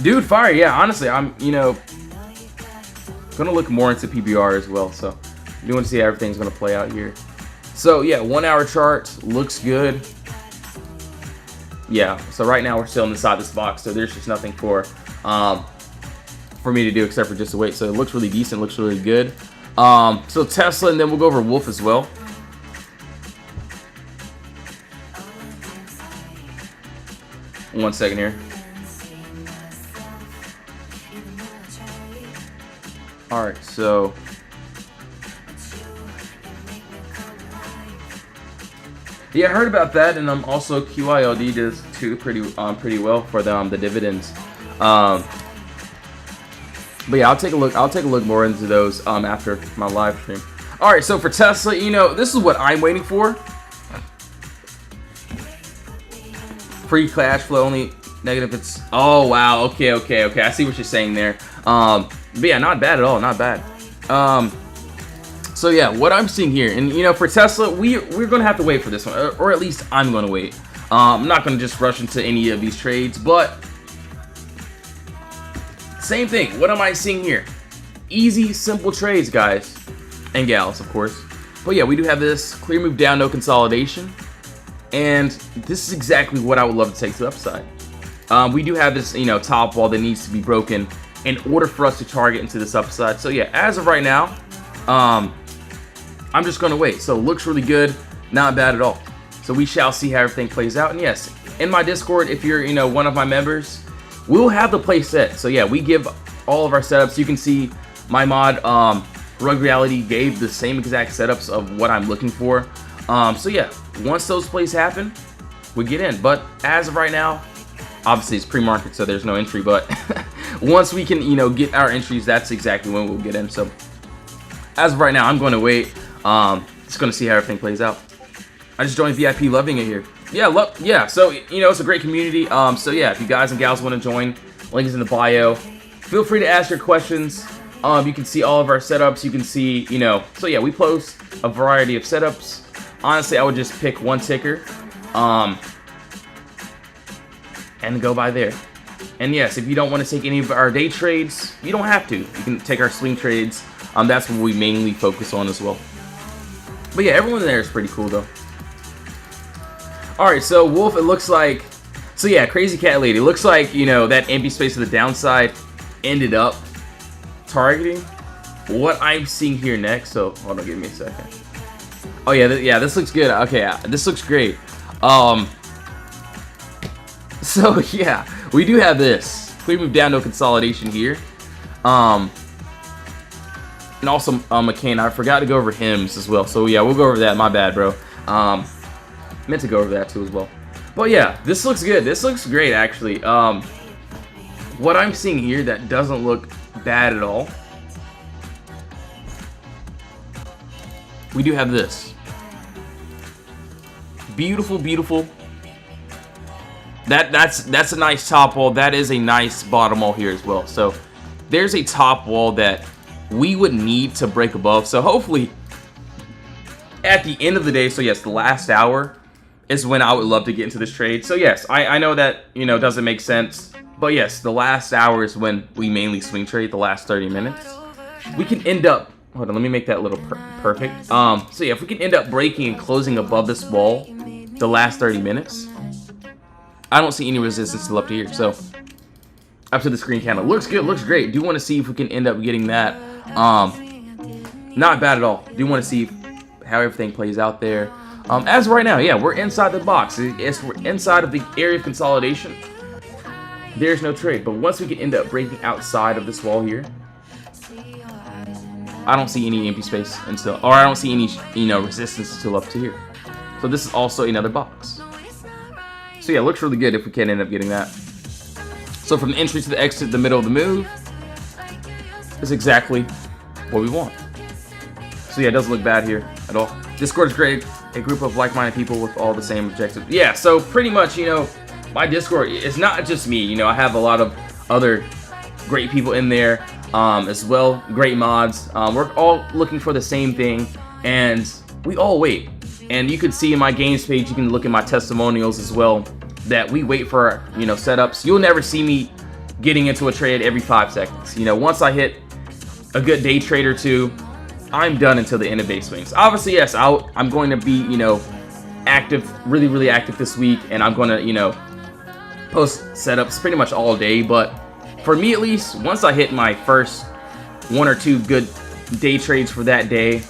Dude, fire. Yeah, honestly, I'm, you know, gonna look more into PBR as well. So I do want to see how everything's gonna play out here. So yeah, 1 hour chart looks good. Yeah, so right now we're still inside this box, so there's just nothing for me to do except for just to wait. So it looks really decent, looks really good. So Tesla, and then we'll go over Wolf as well. One second here. All right, so yeah, I heard about that, and also QILD does too pretty well for the dividends. But yeah, I'll take a look more into those after my live stream. All right, so for Tesla, you know, this is what I'm waiting for. Free cash flow only negative. It's oh wow, okay. I see what you're saying there. But yeah, not bad at all, not bad. So yeah, what I'm seeing here, and you know, for Tesla, we're gonna have to wait for this one, or at least I'm gonna wait. I'm not gonna just rush into any of these trades, but same thing. What am I seeing here? Easy, simple trades, guys and gals, of course. But yeah, we do have this clear move down, no consolidation, and this is exactly what I would love to take to the upside. We do have this, you know, top wall that needs to be broken in order for us to target into this upside. So yeah, as of right now, I'm just gonna wait. So looks really good, not bad at all. So we shall see how everything plays out. And yes, in my Discord, if you're, you know, one of my members, we'll have the play set. So yeah, we give all of our setups. You can see my mod, Rug Reality, gave the same exact setups of what I'm looking for. So yeah, once those plays happen, we get in. But as of right now, obviously it's pre-market, so there's no entry. But once we can, you know, get our entries, that's exactly when we'll get in. So as of right now, I'm going to wait. Just going to see how everything plays out. I just joined VIP, loving it here. Yeah, so, you know, it's a great community. So yeah, if you guys and gals want to join, link is in the bio. Feel free to ask your questions. You can see all of our setups. You can see, you know, so yeah, we post a variety of setups. Honestly, I would just pick one ticker, and go by there. And yes, if you don't want to take any of our day trades, you don't have to. You can take our swing trades. That's what we mainly focus on as well. But yeah, everyone there is pretty cool though. Alright, so Wolf, it looks like, so yeah, Crazy Cat Lady, looks like, you know, that empty space to the downside ended up targeting what I'm seeing here next. So hold on, give me a second. Oh yeah, yeah, this looks good. Okay, this looks great. So yeah, we do have this clear move down, no consolidation here. And also McCain, I forgot to go over hymns as well. So yeah, we'll go over that. My bad, bro. Meant to go over that too as well. But yeah, this looks good. This looks great, actually. What I'm seeing here that doesn't look bad at all. We do have this. Beautiful, beautiful. That's a nice top wall. That is a nice bottom wall here as well. So there's a top wall that we would need to break above. So hopefully at the end of the day, so yes, the last hour is when I would love to get into this trade. So yes, I know that, you know, doesn't make sense, but yes, the last hour is when we mainly swing trade, the last 30 minutes. We can end up, hold on, let me make that a little perfect. So yeah, if we can end up breaking and closing above this wall the last 30 minutes, I don't see any resistance till up to here. So up to the screen candle, looks good, looks great. Do want to see if we can end up getting that. Not bad at all. Do want to see how everything plays out there. As of right now, yeah, we're inside the box. We're inside of the area of consolidation. There's no trade, but once we can end up breaking outside of this wall here, I don't see any empty space until, or I don't see any, resistance until up to here. So this is also another box. So yeah, it looks really good if we can end up getting that. So from the entry to the exit, the middle of the move is exactly what we want. So yeah, it doesn't look bad here at all. Discord is great, a group of like-minded people with all the same objectives. Yeah, so pretty much, my Discord, it's not just me. I have a lot of other great people in there as well, great mods. We're all looking for the same thing, and we all wait. And you can see in my games page, you can look at my testimonials as well, that we wait for, setups. You'll never see me getting into a trade every 5 seconds. Once I hit a good day trade or two, I'm done until the end of base swings. Obviously, yes, I'm going to be, active, really, really active this week, and I'm going to, post setups pretty much all day. But for me, at least, once I hit my first 1 or 2 good day trades for that day,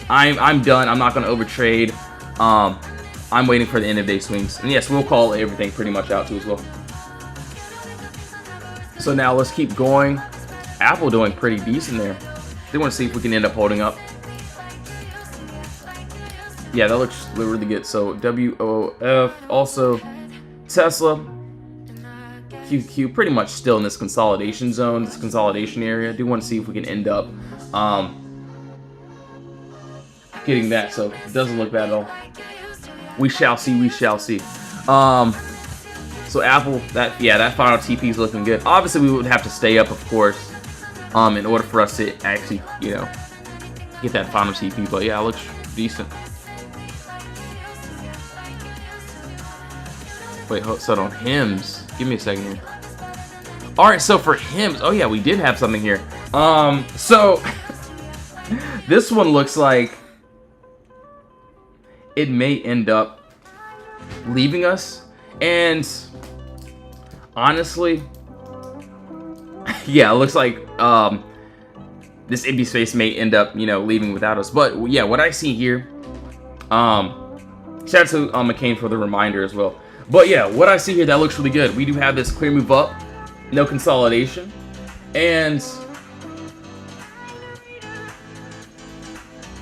I'm done. I'm not going to overtrade. I'm waiting for the end of day swings. And yes, we'll call everything pretty much out too as well. So now let's keep going. Apple doing pretty decent there. They want to see if we can end up holding up. Yeah, that looks really good. So WOF, also Tesla, QQ, pretty much still in this consolidation zone, this consolidation area. Do want to see if we can end up getting that. So it doesn't look bad at all. We shall see. We shall see. So Apple, that final TP is looking good. Obviously, we would have to stay up, of course, in order for us to actually, get that final TP. But yeah, it looks decent. Wait, so on hymns. Give me a second here. All right, so for hymns, oh yeah, we did have something here. So this one looks like it may end up leaving us, and honestly, yeah, it looks like this empty space may end up, leaving without us. But yeah, what I see here, shout out to McCain for the reminder as well. But yeah, what I see here, that looks really good. We do have this clear move up, no consolidation, and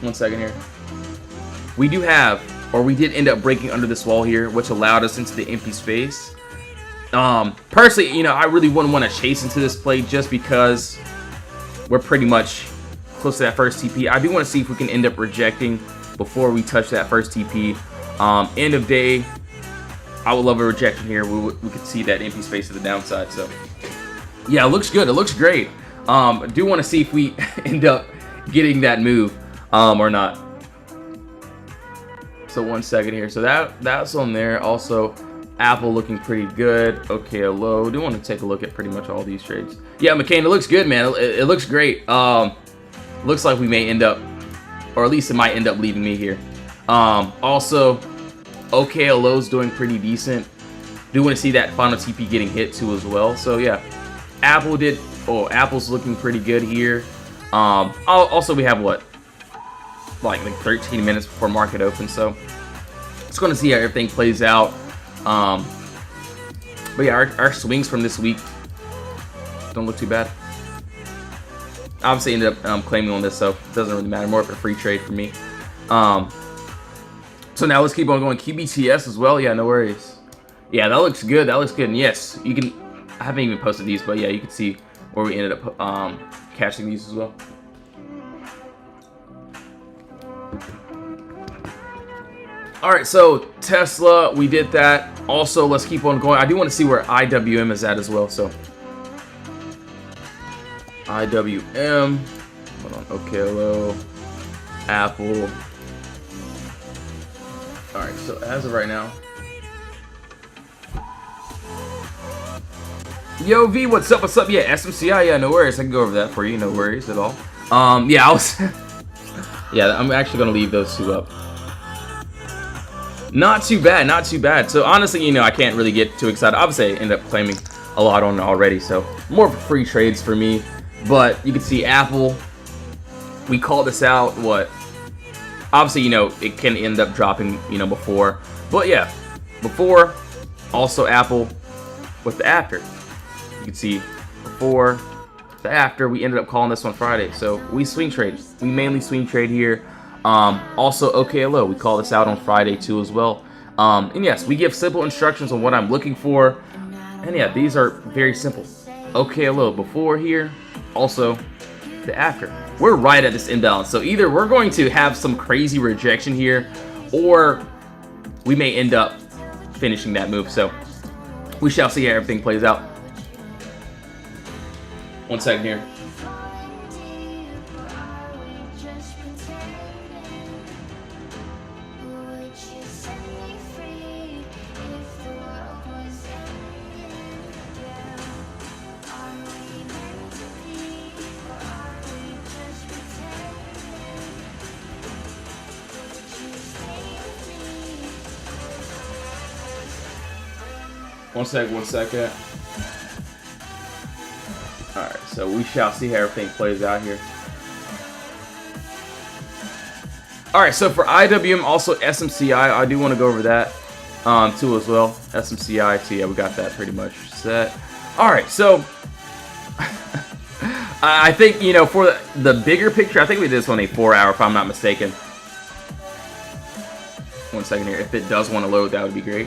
one second here. We do have, or we did end up breaking under this wall here, which allowed us into the empty space. Personally, I really wouldn't want to chase into this play just because we're pretty much close to that first TP. I do want to see if we can end up rejecting before we touch that first TP. End of day, I would love a rejection here. We could see that empty space to the downside. So yeah, it looks good. It looks great. I do want to see if we end up getting that move or not. So one second here. So that's on there. Also, Apple looking pretty good. Okay, low. Do want to take a look at pretty much all these trades. Yeah, McCain, it looks good, man. It looks great. Looks like we may end up, or at least it might end up leaving me here. Also, OKLO's doing pretty decent. Do want to see that final TP getting hit too as well. So yeah, Apple's looking pretty good here. Also we have what, like 13 minutes before market open, so just going to see how everything plays out. But yeah, our swings from this week don't look too bad. Obviously ended up claiming on this, so it doesn't really matter. More of a free trade for me. So now let's keep on going. QBTS as well. Yeah, no worries. Yeah, that looks good. That looks good. And yes, you can. I haven't even posted these, but yeah, you can see where we ended up catching these as well. All right, so Tesla, we did that. Also, let's keep on going. I do want to see where IWM is at as well. So IWM. Hold on. OKLO. Apple. All right, so as of right now, yo V, what's up? What's up? Yeah, SMCI. Yeah, no worries. I can go over that for you. No worries at all. Yeah, I was. Yeah, I'm actually gonna leave those two up. Not too bad. Not too bad. So honestly, I can't really get too excited. Obviously, I ended up claiming a lot on it already, so more free trades for me. But you can see Apple. We called this out. What? Obviously, you know, it can end up dropping, you know, before. But yeah, before, also Apple with the after. You can see before, the after, we ended up calling this one Friday. So we swing trade. We mainly swing trade here. Also OKLO, we call this out on Friday too as well. And yes, we give simple instructions on what I'm looking for. And yeah, these are very simple. OKLO before here, also the after. We're right at this imbalance. So either we're going to have some crazy rejection here, or we may end up finishing that move. So we shall see how everything plays out. 1 second here. One second. Alright, so we shall see how everything plays out here. Alright, so for IWM, also SMCI, I do want to go over that too as well. SMCI, so yeah, we got that pretty much set. Alright, so I think, you know, for the bigger picture, I think we did this on a 4-hour, if I'm not mistaken. 1 second here. If it does want to load, that would be great.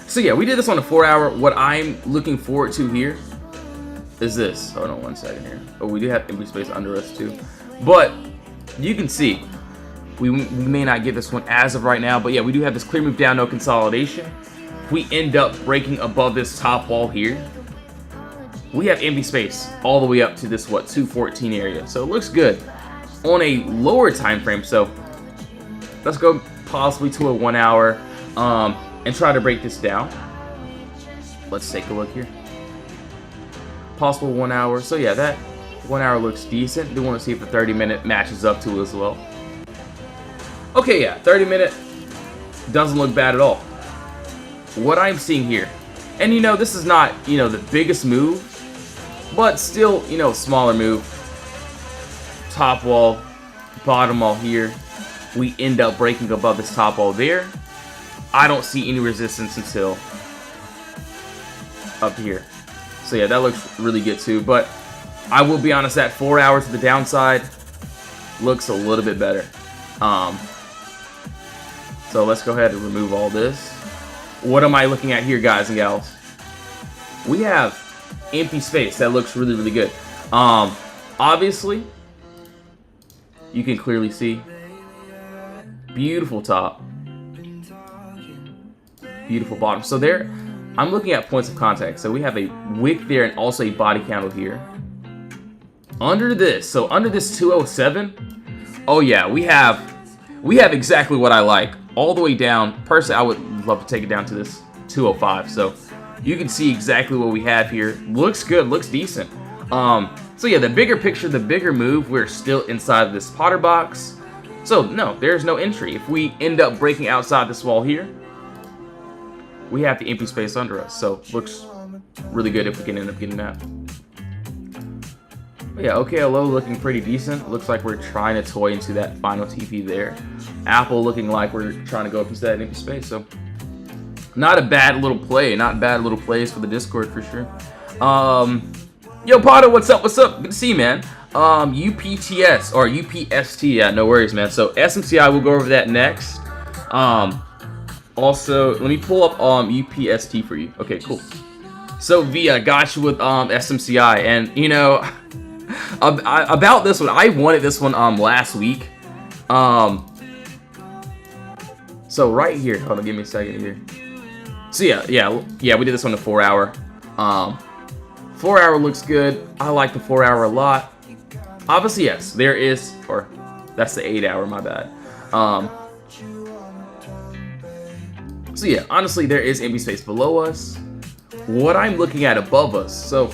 So yeah, we did this on a 4-hour. What I'm looking forward to here is this. Hold on 1 second here. Oh, we do have empty space under us too. But you can see, we may not get this one as of right now, but yeah, we do have this clear move down, no consolidation. If we end up breaking above this top wall here, we have empty space all the way up to this, what, 214 area. So it looks good on a lower time frame. So let's go possibly to a 1 hour and try to break this down. Let's take a look here. Possible 1 hour. So yeah, that 1 hour looks decent. Do want to see if the 30-minute matches up to it as well. Okay, yeah, 30-minute doesn't look bad at all. What I'm seeing here, and you know, this is not, you know, the biggest move, but still, you know, smaller move. Top wall, bottom wall here. We end up breaking above this top wall there. I don't see any resistance until up here. So yeah, that looks really good too. But I will be honest, that 4 hours to the downside looks a little bit better. So let's go ahead and remove all this. What am I looking at here, guys and gals? We have empty space that looks really, really good. Obviously, you can clearly see beautiful top, beautiful bottom. So there, I'm looking at points of contact. So we have a wick there and also a body candle here. Under this, so under this 207, oh yeah, we have exactly what I like. All the way down. Personally, I would love to take it down to this 205. So you can see exactly what we have here. Looks good, looks decent. So yeah, the bigger picture, the bigger move, we're still inside of this Potter box. So no, there's no entry. If we end up breaking outside this wall here, we have the empty space under us. So looks really good if we can end up getting that. But yeah, OKLO looking pretty decent. Looks like we're trying to toy into that final TP there. Apple looking like we're trying to go up into that empty space. So not a bad little play. Not bad little plays for the Discord for sure. Yo, Potter, what's up? What's up? Good to see you, man. UPTS or UPST. Yeah, no worries, man. So SMCI, we'll go over that next. Also, let me pull up UPST for you. Okay, cool. So Via got you with SMCI, and you know about this one, I wanted this one last week. So right here, hold on, give me a second here. So yeah, we did this on the 4 hour. 4 hour looks good. I like the 4 hour a lot. Obviously, yes, there is, or that's the 8 hour, my bad. So yeah, honestly, there is empty space below us. What I'm looking at above us, so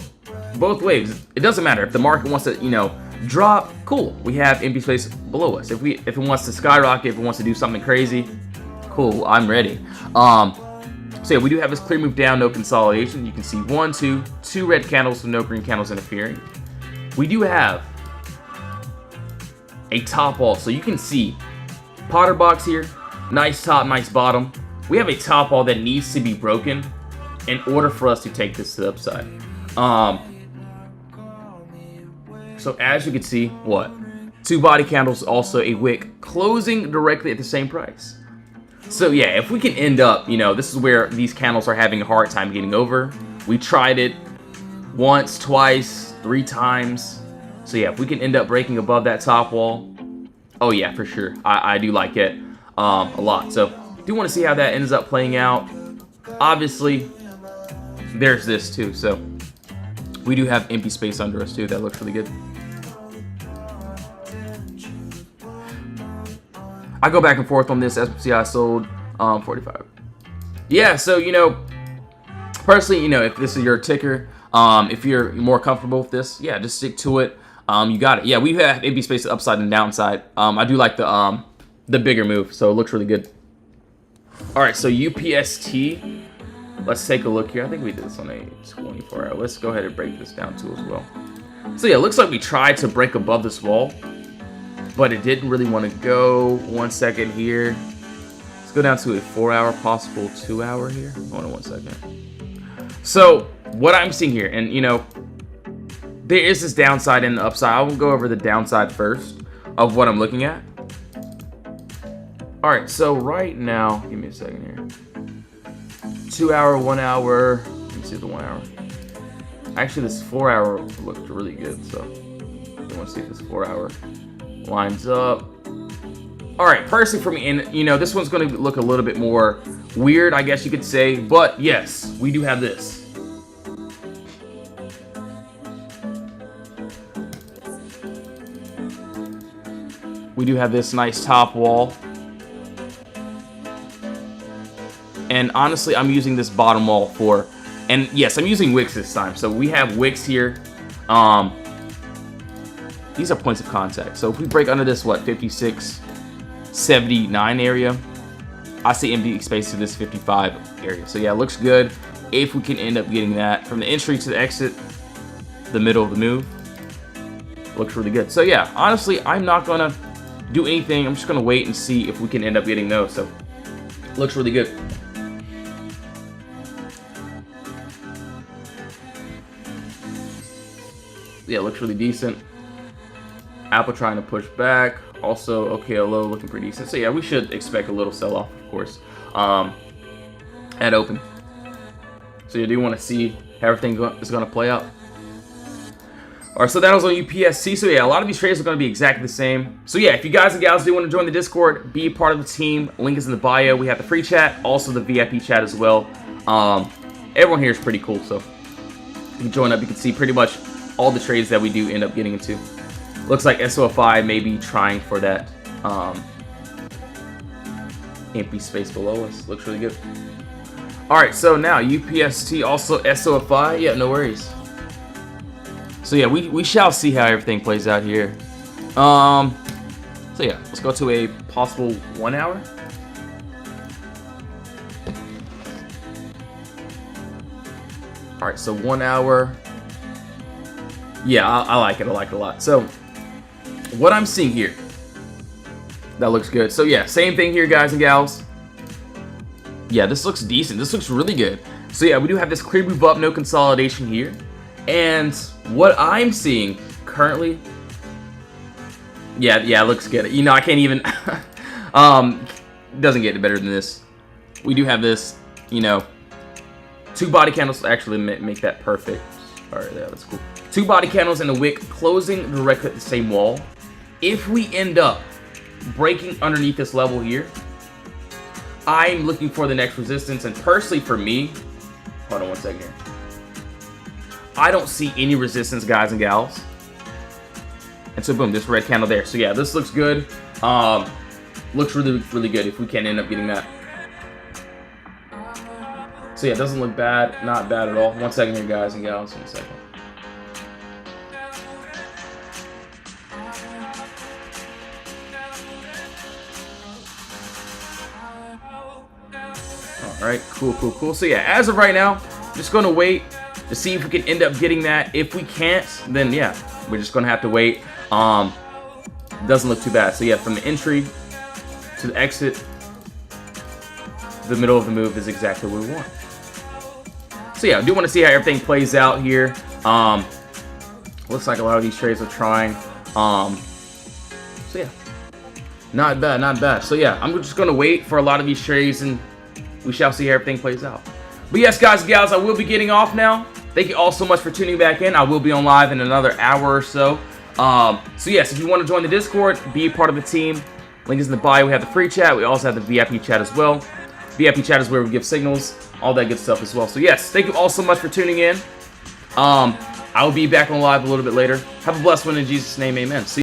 both ways, it doesn't matter. If the market wants to, you know, drop, cool. We have empty space below us. If it wants to skyrocket, if it wants to do something crazy, cool, I'm ready. So yeah, we do have this clear move down, no consolidation. You can see two red candles with no green candles interfering. We do have a top wall, so you can see Potter box here. Nice top, nice bottom. We have a top wall that needs to be broken in order for us to take this to the upside. So as you can see, what? 2 body candles, also a wick, closing directly at the same price. So yeah, if we can end up, you know, this is where these candles are having a hard time getting over. We tried it once, twice, 3 times. So yeah, if we can end up breaking above that top wall, oh yeah, for sure. I do like it a lot. So do want to see how that ends up playing out. Obviously, there's this too. So we do have empty space under us too. That looks really good. I go back and forth on this. SPCI sold 45. Yeah, so you know, personally, you know, if this is your ticker, if you're more comfortable with this, yeah, just stick to it. You got it. Yeah, we have empty space upside and downside. I do like the bigger move, so it looks really good. All right, so UPST. Let's take a look here. I think we did this on a 24-hour. Let's go ahead and break this down too as well. So yeah, it looks like we tried to break above this wall, but it didn't really want to go. 1 second here. Let's go down to a 4-hour, possible 2-hour here. Hold on 1 second. So what I'm seeing here, and you know, there is this downside and the upside. I will go over the downside first of what I'm looking at. All right, so right now, give me a second here. 2 hour, 1 hour. Let me see the 1 hour. Actually, this 4 hour looked really good, so I want to see if this 4 hour lines up. All right, personally for me, and you know, this one's going to look a little bit more weird, I guess you could say, but yes, we do have this. We do have this nice top wall. And honestly, I'm using this bottom wall for, and yes, I'm using wicks this time. So we have wicks here. These are points of contact. So if we break under this, what, 56, 79 area, I see empty space to this 55 area. So yeah, it looks good. If we can end up getting that from the entry to the exit, the middle of the move, looks really good. So yeah, honestly, I'm not gonna do anything. I'm just gonna wait and see if we can end up getting those. So looks really good. Yeah, looks really decent. Apple trying to push back. Also, OKLO looking pretty decent. So yeah, we should expect a little sell-off, of course, at open. So you do want to see how everything is going to play out. All right, so that was on UPSC. So yeah, a lot of these trades are going to be exactly the same. So yeah, if you guys and gals do want to join the Discord, be a part of the team, link is in the bio. We have the free chat, also the VIP chat as well. Everyone here is pretty cool, so you can join up. You can see pretty much all the trades that we do end up getting into. Looks like SOFI may be trying for that empty space below us. Looks really good. All right, so now UPST, also SOFI. Yeah, no worries. So yeah, we shall see how everything plays out here. So yeah, let's go to a possible 1 hour. All right, so 1 hour. Yeah, I like it. I like it a lot. So what I'm seeing here, that looks good. So yeah, same thing here, guys and gals. Yeah, this looks decent. This looks really good. So yeah, we do have this clear move up, no consolidation here. And what I'm seeing currently, yeah, it looks good. You know, I can't even, doesn't get better than this. We do have this, you know, 2 body candles. Actually, make that perfect. All right, yeah, that's cool. 2 body candles and a wick closing directly at the same wall. If we end up breaking underneath this level here, I'm looking for the next resistance. And personally for me, hold on 1 second here. I don't see any resistance, guys and gals. And so boom, this red candle there. So yeah, this looks good. Looks really, really good if we can end up getting that. So yeah, it doesn't look bad. Not bad at all. 1 second here, guys and gals. 1 second. All right, cool. So yeah, as of right now, just gonna wait to see if we can end up getting that. If we can't, then yeah, we're just gonna have to wait. Doesn't look too bad. So yeah, from the entry to exit the middle of the move is exactly what we want. So yeah, I do want to see how everything plays out here. Looks like a lot of these trades are trying. So yeah, not bad, not bad. So yeah, I'm just gonna wait for a lot of these trades, and we shall see how everything plays out. But yes, guys and gals, I will be getting off now. Thank you all so much for tuning back in. I will be on live in another hour or so. So yes, if you want to join the Discord, be a part of the team, link is in the bio. We have the free chat. We also have the VIP chat as well. VIP chat is where we give signals, all that good stuff as well. So yes, thank you all so much for tuning in. I will be back on live a little bit later. Have a blessed one in Jesus' name, amen. See